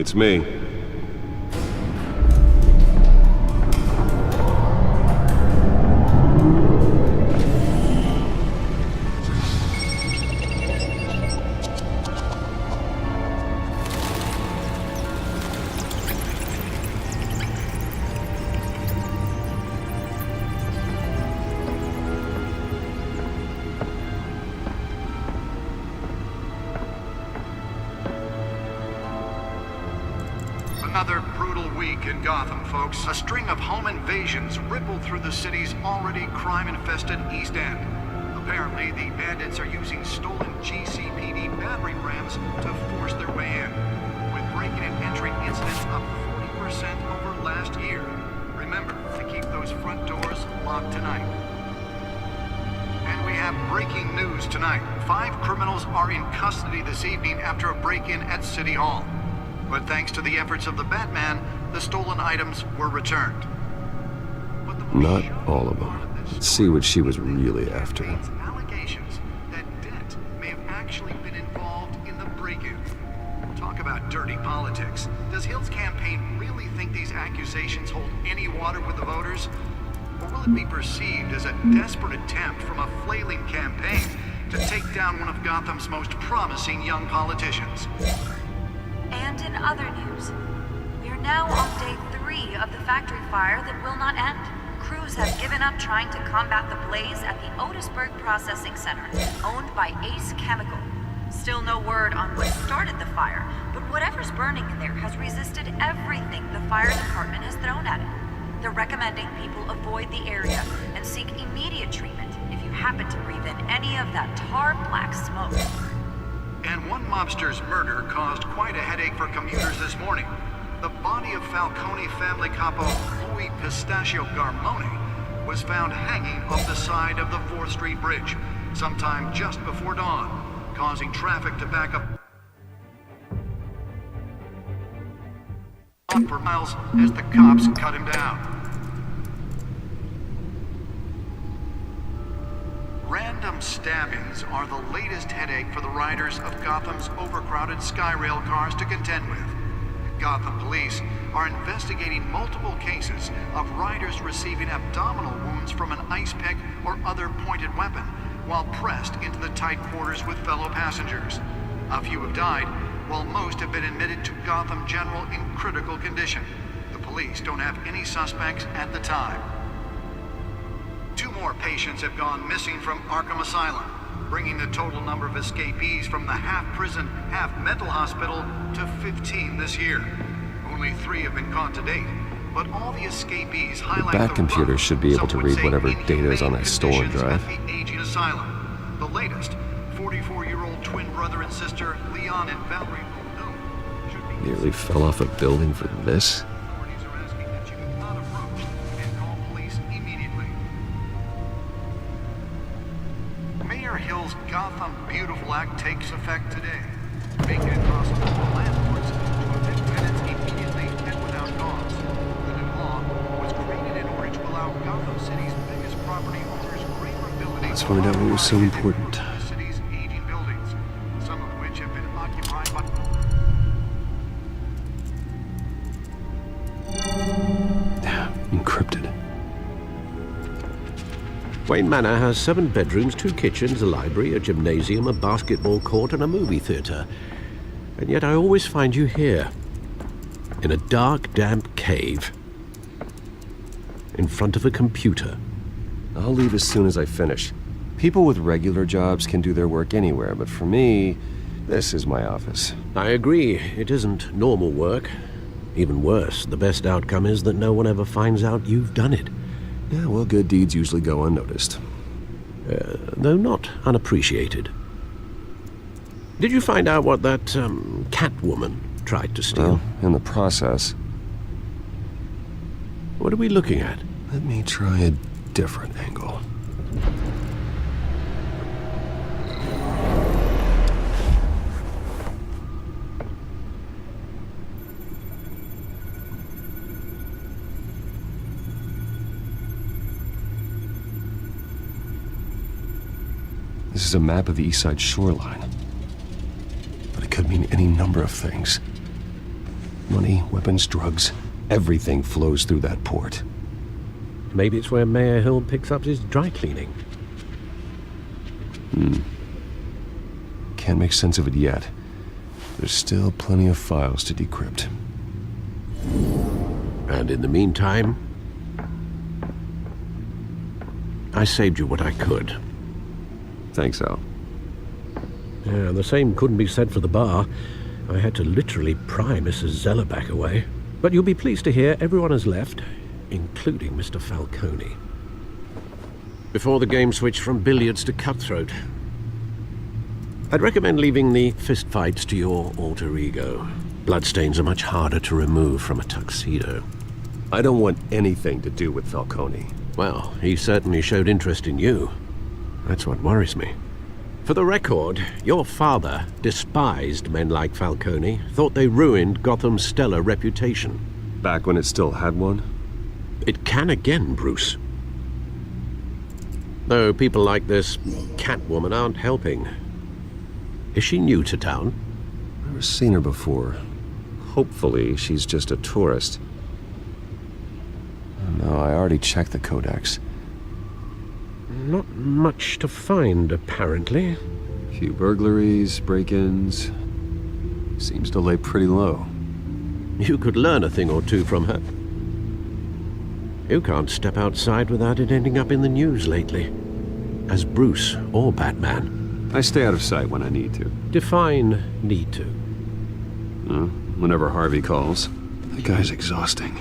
It's me. Another brutal week in Gotham, folks. A string of home invasions rippled through the city's already crime-infested East End. Apparently, the bandits are using stolen GCPD battering rams to force their way in, with break-in and entry incidents up 40% over last year. Remember to keep those front doors locked tonight. And we have breaking news tonight. 5 criminals are in custody this evening after a break-in at City Hall. But thanks to the efforts of the Batman, the stolen items were returned. Not all of them. Let's see what she was really after. Allegations that Dent may have actually been involved in the break-in. Talk about dirty politics. Does Hill's campaign really think these accusations hold any water with the voters? Or will it be perceived as a desperate attempt from a flailing campaign to take down one of Gotham's most promising young politicians? And in other news, we are now on day 3 of the factory fire that will not end. Crews have given up trying to combat the blaze at the Otisburg Processing Center, owned by Ace Chemical. Still no word on what started the fire, but whatever's burning in there has resisted everything the fire department has thrown at it. They're recommending people avoid the area and seek immediate treatment if you happen to breathe in any of that tar black smoke. And one mobster's murder caused quite a headache for commuters this morning. The body of Falcone family capo Louis Pistachio Garmone was found hanging off the side of the 4th Street Bridge sometime just before dawn, causing traffic to back up for miles as the cops cut him down. Random stabbings are the latest headache for the riders of Gotham's overcrowded Skyrail cars to contend with. Gotham police are investigating multiple cases of riders receiving abdominal wounds from an ice pick or other pointed weapon while pressed into the tight quarters with fellow passengers. A few have died, while most have been admitted to Gotham General in critical condition. The police don't have any suspects at the time. 2 more patients have gone missing from Arkham Asylum, bringing the total number of escapees from the half-prison, half-mental hospital to 15 this year. Only 3 have been caught to date, but all the escapees highlight Bat computer should be able to read whatever data is on that stolen drive. At the aging asylum. The latest, 44-year-old twin brother and sister Leon and Valerie Muldoon should be... Nearly fell off a building for this? Authorities are asking that you do not approach and call police immediately. Mayor Hill's Gotham Beautiful Act takes effect today, making it possible for landlords to evict tenants immediately and without cause. The new law was created in order to allow Gotham City's biggest property owners greater ability Let's find out what was so important. the city's aging buildings, some of which have been occupied by... Encrypted. Wayne Manor has 7 bedrooms, 2 kitchens, a library, a gymnasium, a basketball court, and a movie theater. And yet I always find you here, in a dark, damp cave, in front of a computer. I'll leave as soon as I finish. People with regular jobs can do their work anywhere, but for me, this is my office. I agree, it isn't normal work. Even worse, the best outcome is that no one ever finds out you've done it. Yeah, well, good deeds usually go unnoticed. Though not unappreciated. Did you find out what that, Catwoman tried to steal? Well, in the process. What are we looking at? Let me try a different angle. This is a map of the East Side shoreline. But it could mean any number of things. Money, weapons, drugs, everything flows through that port. Maybe it's where Mayor Hill picks up his dry cleaning. Can't make sense of it yet. There's still plenty of files to decrypt. And in the meantime, I saved you what I could. Thanks, Al. Yeah, the same couldn't be said for the bar. I had to literally pry Mrs. Zellerback away. But you'll be pleased to hear everyone has left, including Mr. Falcone. Before the game switched from billiards to cutthroat. I'd recommend leaving the fistfights to your alter ego. Bloodstains are much harder to remove from a tuxedo. I don't want anything to do with Falcone. Well, he certainly showed interest in you. That's what worries me. For the record, your father despised men like Falcone, thought they ruined Gotham's stellar reputation. Back when it still had one? It can again, Bruce. Though people like this Catwoman aren't helping. Is she new to town? Never seen her before. Hopefully, she's just a tourist. No, I already checked the codex. Not much to find, apparently. Few burglaries, break-ins. Seems to lay pretty low. You could learn a thing or two from her. You can't step outside without it ending up in the news lately. As Bruce or Batman. I stay out of sight when I need to. Define need to. Whenever Harvey calls. That guy's exhausting.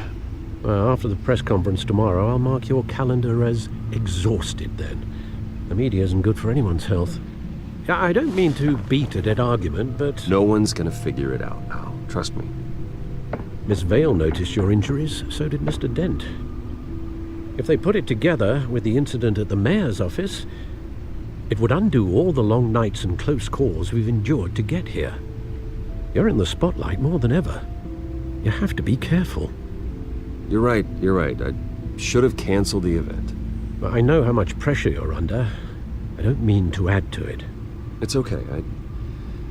Well, after the press conference tomorrow, I'll mark your calendar as exhausted then. The media isn't good for anyone's health. I don't mean to beat a dead argument, but... No one's gonna figure it out, Al. Trust me. Miss Vale noticed your injuries, so did Mr. Dent. If they put it together with the incident at the mayor's office, it would undo all the long nights and close calls we've endured to get here. You're in the spotlight more than ever. You have to be careful. You're right. I should have canceled the event. I know how much pressure you're under. I don't mean to add to it. It's okay.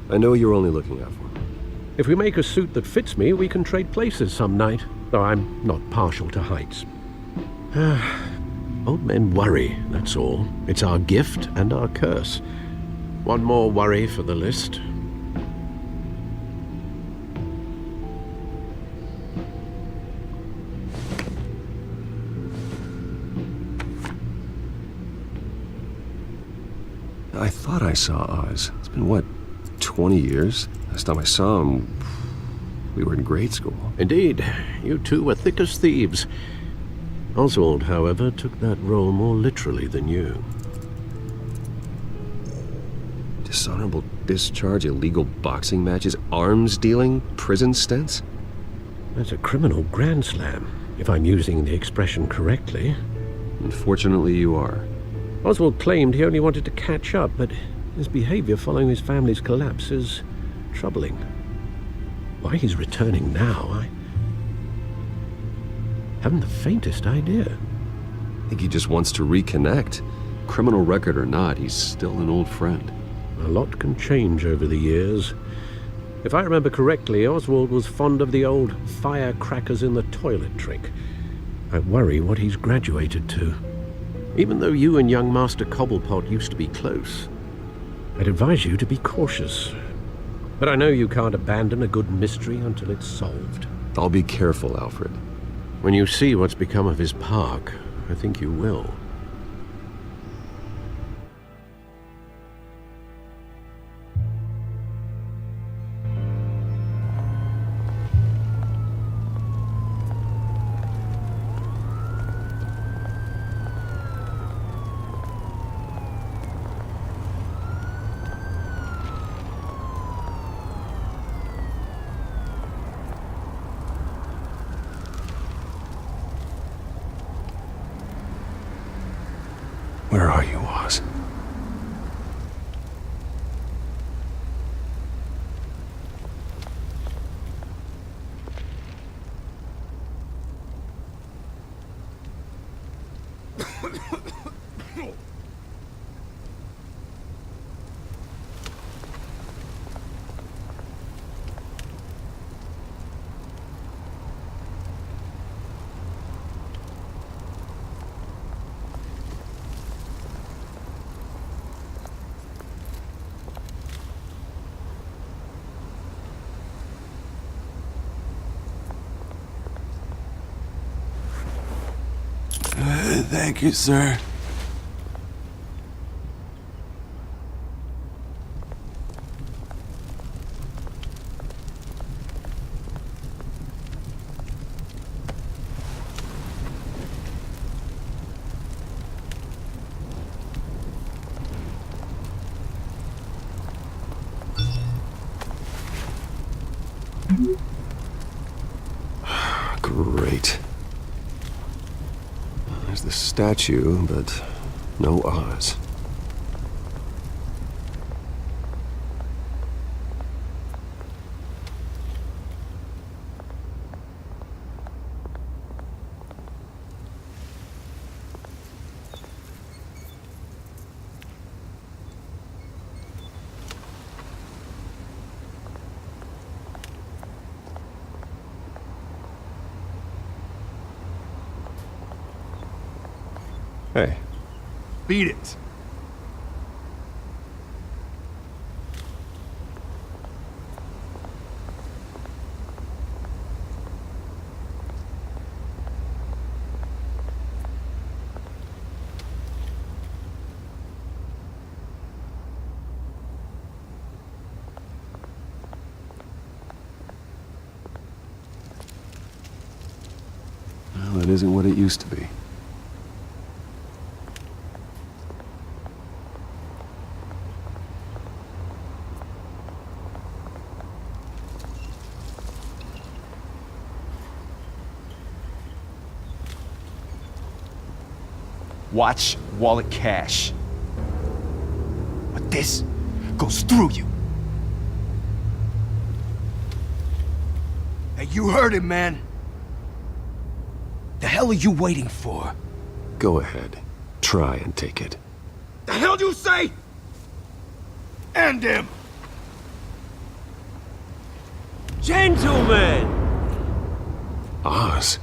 I know you're only looking out for me. If we make a suit that fits me, we can trade places some night. Though I'm not partial to heights. Old men worry, that's all. It's our gift and our curse. One more worry for the list. I thought I saw Oz. It's been, what, 20 years? Last time I saw him, we were in grade school. Indeed, you two were thick as thieves. Oswald, however, took that role more literally than you. Dishonorable discharge, illegal boxing matches, arms dealing, prison stints? That's a criminal grand slam, if I'm using the expression correctly. Unfortunately, you are. Oswald claimed he only wanted to catch up, but his behavior following his family's collapse is troubling. Why he's returning now, I haven't the faintest idea. I think he just wants to reconnect. Criminal record or not, he's still an old friend. A lot can change over the years. If I remember correctly, Oswald was fond of the old firecrackers in the toilet trick. I worry what he's graduated to. Even though you and young Master Cobblepot used to be close, I'd advise you to be cautious. But I know you can't abandon a good mystery until it's solved. I'll be careful, Alfred. When you see what's become of his park, I think you will. Where are you, Oz? Thank you, sir. Great. There's the statue, but no Oz. Hey. Beat it. Well, it isn't what it used to be. Watch wallet cash. But this goes through you. Hey, you heard it, man. The hell are you waiting for? Go ahead. Try and take it. The hell do you say? End him! Gentlemen! Oz?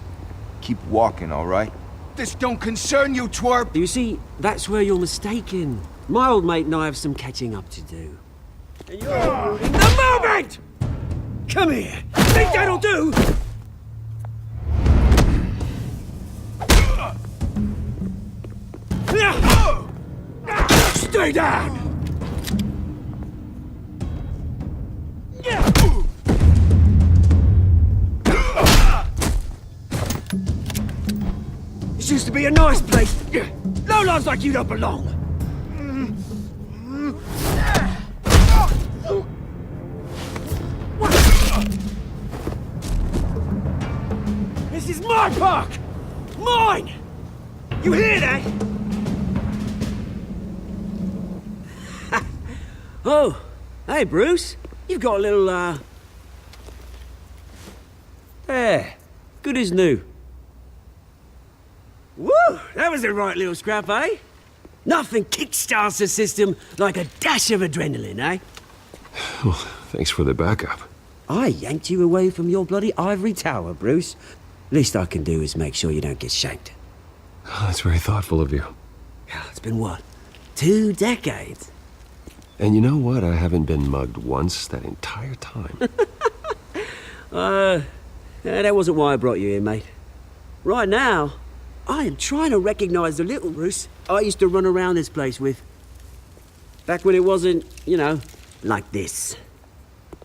Keep walking, all right? This don't concern you, twerp! You see, that's where you're mistaken. My old mate and I have some catching up to do. And you're in the moment! Come here! Think that'll do? Stay down! This used to be a nice place. Lowlifes like you don't belong. This is my park! Mine! You hear that? Oh, hey Bruce. You've got a little, There. Good as new. Woo! That was a right little scrap, eh? Nothing kickstarts the system like a dash of adrenaline, eh? Well, thanks for the backup. I yanked you away from your bloody ivory tower, Bruce. Least I can do is make sure you don't get shanked. Oh, that's very thoughtful of you. It's been what? 2 decades? And you know what? I haven't been mugged once that entire time. That wasn't why I brought you here, mate. Right now, I am trying to recognize the little Bruce I used to run around this place with. Back when it wasn't, you know, like this.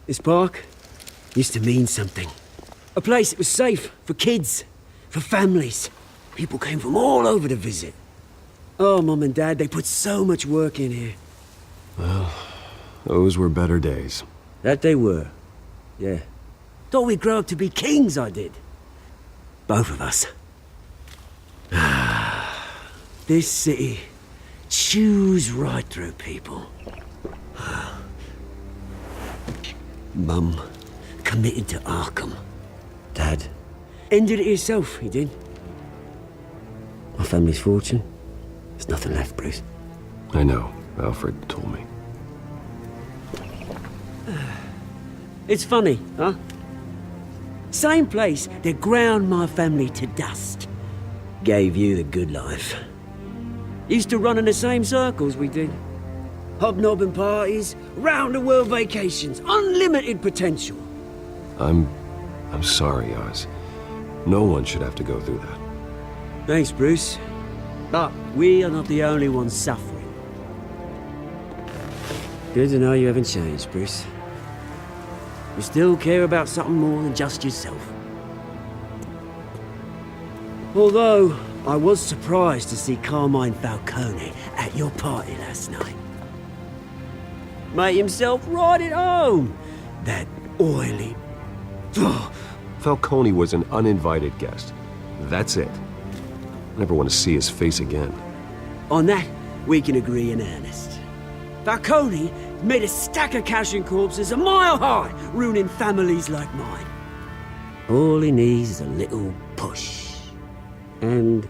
This park used to mean something. A place that was safe for kids, for families. People came from all over to visit. Oh, Mum and Dad, they put so much work in here. Well, those were better days. That they were. Yeah. Thought we'd grow up to be kings, I did. Both of us. This city chews right through people. Mum committed to Arkham. Dad ended it himself, he did. My family's fortune, there's nothing left, Bruce. I know. Alfred told me. It's funny, huh? Same place that ground my family to dust. Gave you the good life. Used to run in the same circles we did. Hobnobbing parties, round-the-world vacations, unlimited potential. I'm sorry, Oz. No one should have to go through that. Thanks, Bruce. But we are not the only ones suffering. Good to know you haven't changed, Bruce. You still care about something more than just yourself. Although, I was surprised to see Carmine Falcone at your party last night. Made himself right at home. That oily... Falcone was an uninvited guest. That's it. Never want to see his face again. On that, we can agree in earnest. Falcone made a stack of cash and corpses a mile high, ruining families like mine. All he needs is a little push. And...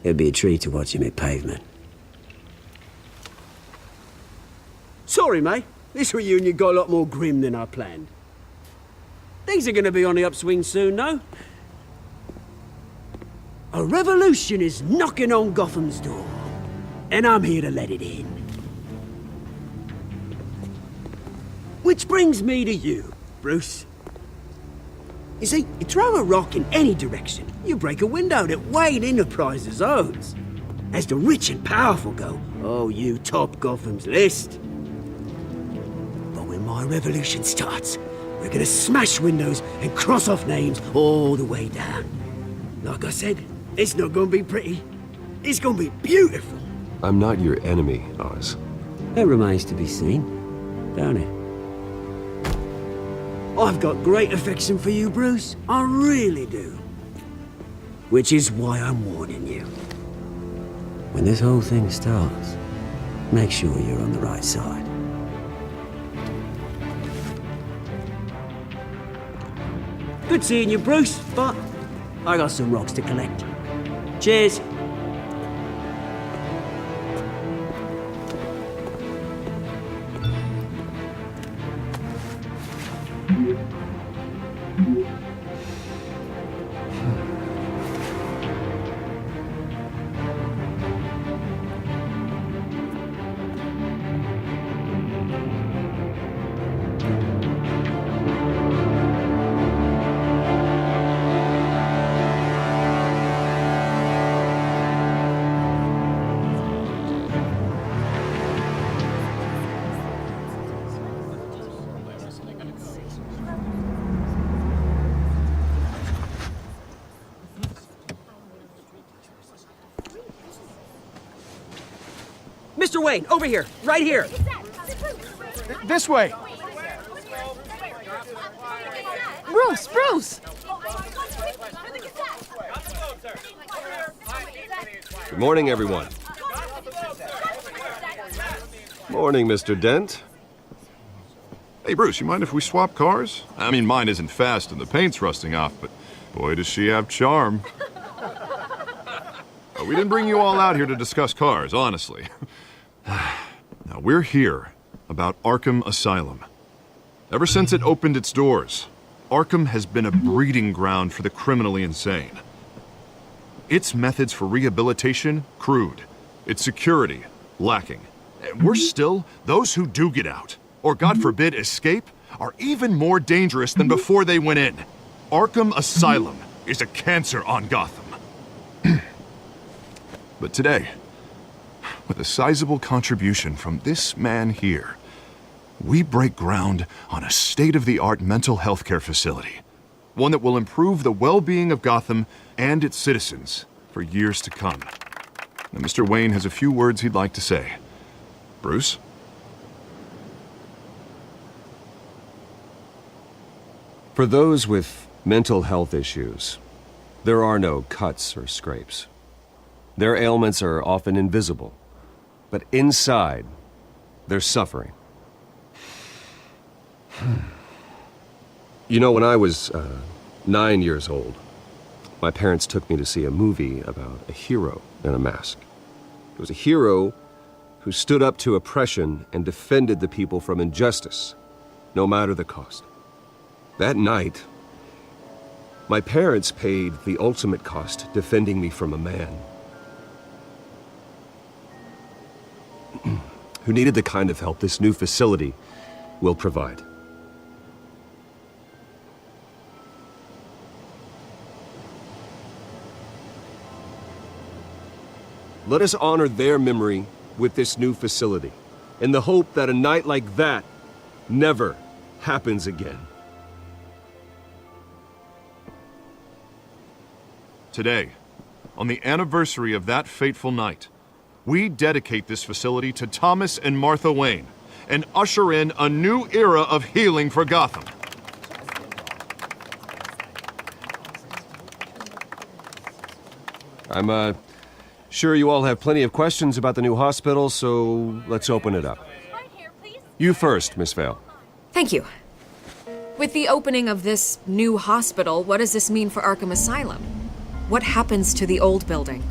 it'd be a treat to watch him hit pavement. Sorry, mate. This reunion got a lot more grim than I planned. Things are gonna be on the upswing soon, no? A revolution is knocking on Gotham's door, and I'm here to let it in. Which brings me to you, Bruce. You see, you throw a rock in any direction, you break a window that Wayne Enterprises owns. As the rich and powerful go, oh, you top Gotham's list. But when my revolution starts, we're gonna smash windows and cross off names all the way down. Like I said, it's not gonna be pretty. It's gonna be beautiful. I'm not your enemy, Oz. That remains to be seen, don't it? I've got great affection for you, Bruce. I really do. Which is why I'm warning you. When this whole thing starts, make sure you're on the right side. Good seeing you, Bruce, but I got some rocks to collect. Cheers. Mr. Wayne, over here, right here. This way. Bruce! Good morning, everyone. Morning, Mr. Dent. Hey, Bruce, you mind if we swap cars? I mean, mine isn't fast and the paint's rusting off, but boy, does she have charm. We didn't bring you all out here to discuss cars, honestly. Now, we're here about Arkham Asylum. Ever since it opened its doors, Arkham has been a breeding ground for the criminally insane. Its methods for rehabilitation, crude. Its security, lacking. And worse still, those who do get out, or God forbid escape, are even more dangerous than before they went in. Arkham Asylum is a cancer on Gotham. But today, with a sizable contribution from this man here, we break ground on a state-of-the-art mental health care facility. One that will improve the well-being of Gotham and its citizens for years to come. Now, Mr. Wayne has a few words he'd like to say. Bruce? For those with mental health issues, there are no cuts or scrapes. Their ailments are often invisible, but inside, they're suffering. You know, when I was 9 years old, my parents took me to see a movie about a hero in a mask. It was a hero who stood up to oppression and defended the people from injustice, no matter the cost. That night, my parents paid the ultimate cost defending me from a man who needed the kind of help this new facility will provide. Let us honor their memory with this new facility, in the hope that a night like that never happens again. Today, on the anniversary of that fateful night, we dedicate this facility to Thomas and Martha Wayne and usher in a new era of healing for Gotham. I'm sure you all have plenty of questions about the new hospital, so let's open it up. You first, Miss Vale. Thank you. With the opening of this new hospital, what does this mean for Arkham Asylum? What happens to the old building?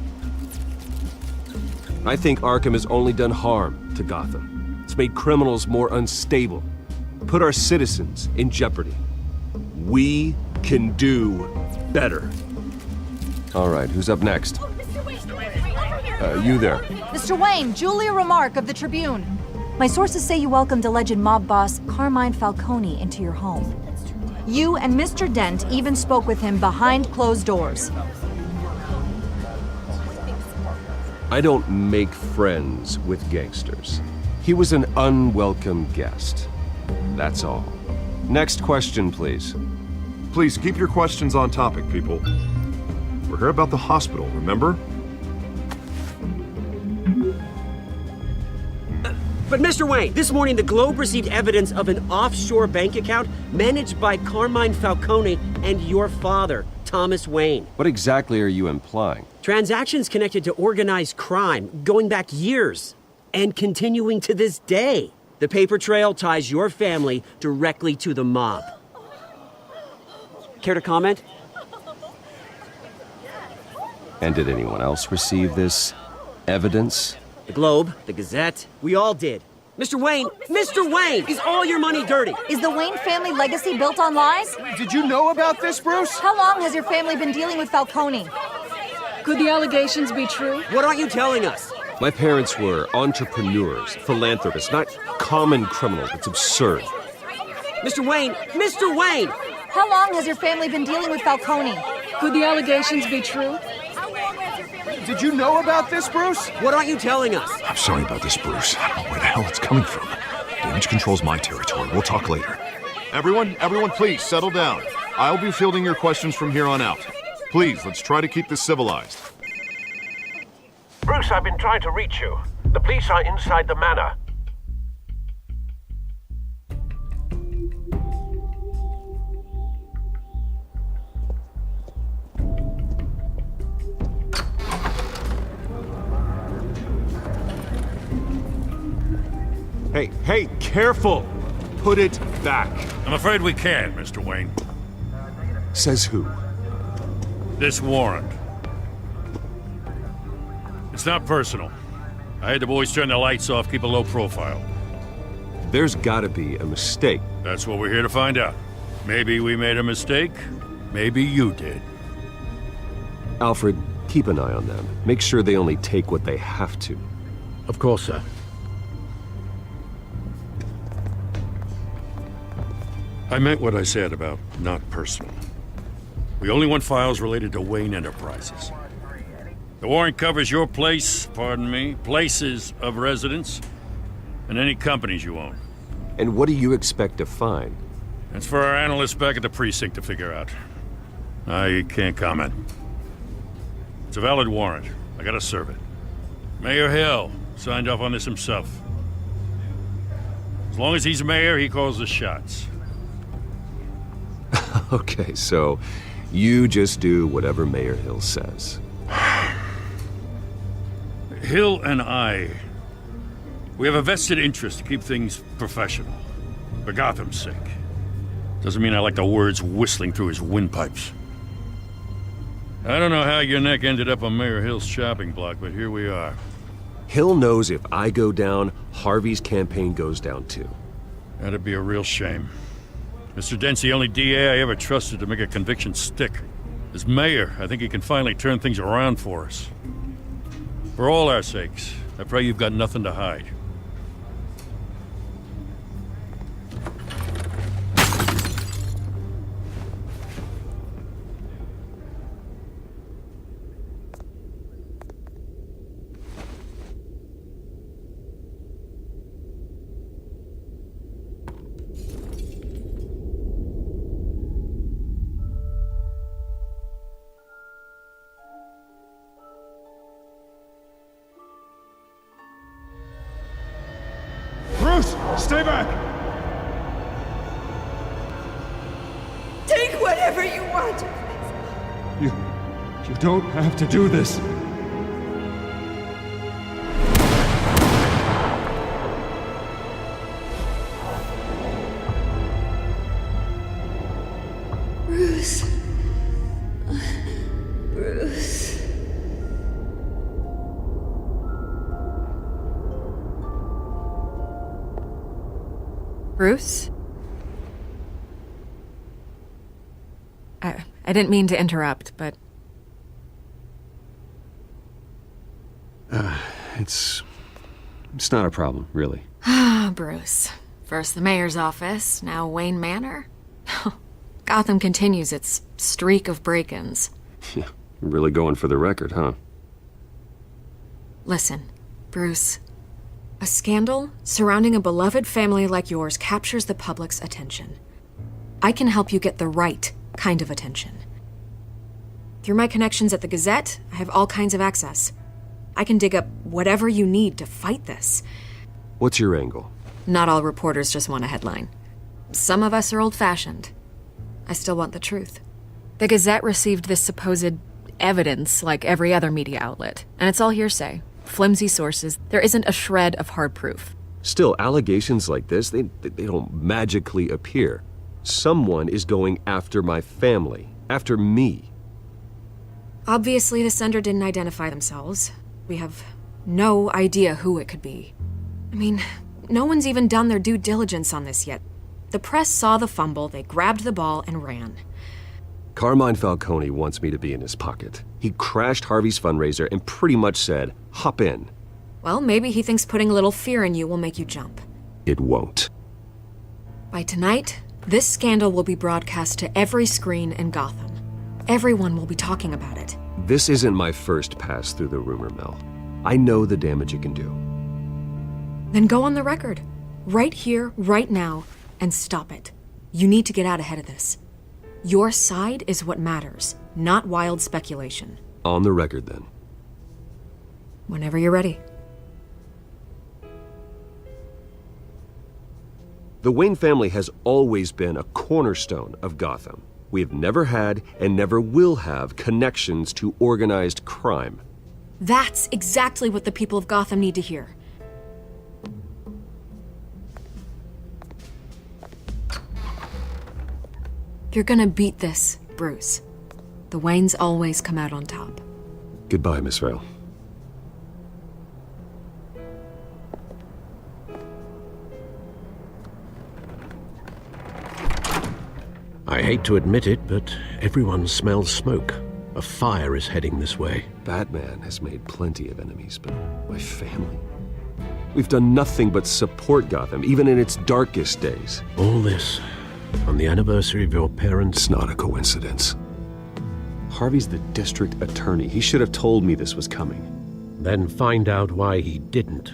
I think Arkham has only done harm to Gotham. It's made criminals more unstable, put our citizens in jeopardy. We can do better. All right, who's up next? You there. Mr. Wayne, Julia Remark of the Tribune. My sources say you welcomed alleged mob boss Carmine Falcone into your home. You and Mr. Dent even spoke with him behind closed doors. I don't make friends with gangsters. He was an unwelcome guest. That's all. Next question, please. Please keep your questions on topic, people. We're here about the hospital, remember? But Mr. Wayne, this morning the Globe received evidence of an offshore bank account managed by Carmine Falcone and your father, Thomas Wayne. What exactly are you implying? Transactions connected to organized crime going back years and continuing to this day. The paper trail ties your family directly to the mob. Care to comment? And did anyone else receive this evidence? The Globe, the Gazette, we all did. Mr. Wayne, is all your money dirty? Is the Wayne family legacy built on lies? Did you know about this, Bruce? How long has your family been dealing with Falcone? Could the allegations be true? What aren't you telling us? My parents were entrepreneurs, philanthropists, not common criminals. It's absurd. Mr. Wayne! How long has your family been dealing with Falcone? Could the allegations be true? Did you know about this, Bruce? What aren't you telling us? I'm sorry about this, Bruce. I don't know where the hell it's coming from. Damage control's my territory. We'll talk later. Everyone, please, settle down. I'll be fielding your questions from here on out. Please, let's try to keep this civilized. Bruce, I've been trying to reach you. The police are inside the manor. Hey, careful! Put it back. I'm afraid we can't, Mr. Wayne. Says who? This warrant. It's not personal. I had the boys turn the lights off, keep a low profile. There's gotta be a mistake. That's what we're here to find out. Maybe we made a mistake. Maybe you did. Alfred, keep an eye on them. Make sure they only take what they have to. Of course, sir. I meant what I said about not personal. We only want files related to Wayne Enterprises. The warrant covers your places of residence, and any companies you own. And what do you expect to find? That's for our analysts back at the precinct to figure out. I can't comment. It's a valid warrant. I gotta serve it. Mayor Hill signed off on this himself. As long as he's mayor, he calls the shots. Okay, so you just do whatever Mayor Hill says. Hill and we have a vested interest to keep things professional. For Gotham's sake. Doesn't mean I like the words whistling through his windpipes. I don't know how your neck ended up on Mayor Hill's shopping block, but here we are. Hill knows if I go down, Harvey's campaign goes down too. That'd be a real shame. Mr. Dent's the only DA I ever trusted to make a conviction stick. As mayor, I think he can finally turn things around for us. For all our sakes, I pray you've got nothing to hide. Stay back! Take whatever you want. You don't have to do this. Bruce. Bruce. Bruce? I didn't mean to interrupt, but... It's not a problem, really. Ah, Bruce. First the mayor's office, now Wayne Manor. Gotham continues its streak of break-ins. Yeah, really going for the record, huh? Listen, Bruce. A scandal surrounding a beloved family like yours captures the public's attention. I can help you get the right kind of attention. Through my connections at the Gazette, I have all kinds of access. I can dig up whatever you need to fight this. What's your angle? Not all reporters just want a headline. Some of us are old-fashioned. I still want the truth. The Gazette received this supposed evidence like every other media outlet, and it's all hearsay. Flimsy sources. There isn't a shred of hard proof. Still, allegations like this, they don't magically appear. Someone is going after my family, after me. Obviously, the sender didn't identify themselves. We have no idea who it could be. I mean, no one's even done their due diligence on this yet. The press saw the fumble, they grabbed the ball and ran. Carmine Falcone wants me to be in his pocket. He crashed Harvey's fundraiser and pretty much said, hop in. Well, maybe he thinks putting a little fear in you will make you jump. It won't. By tonight, this scandal will be broadcast to every screen in Gotham. Everyone will be talking about it. This isn't my first pass through the rumor mill. I know the damage it can do. Then go on the record. Right here, right now, and stop it. You need to get out ahead of this. Your side is what matters, not wild speculation. On the record, then. Whenever you're ready. The Wayne family has always been a cornerstone of Gotham. We have never had and never will have connections to organized crime. That's exactly what the people of Gotham need to hear. You're gonna beat this, Bruce. The Waynes always come out on top. Goodbye, Miss Vale. I hate to admit it, but everyone smells smoke. A fire is heading this way. Batman has made plenty of enemies, but my family? We've done nothing but support Gotham, even in its darkest days. All this on the anniversary of your parents'... It's not a coincidence. Harvey's the district attorney. He should have told me this was coming. Then find out why he didn't.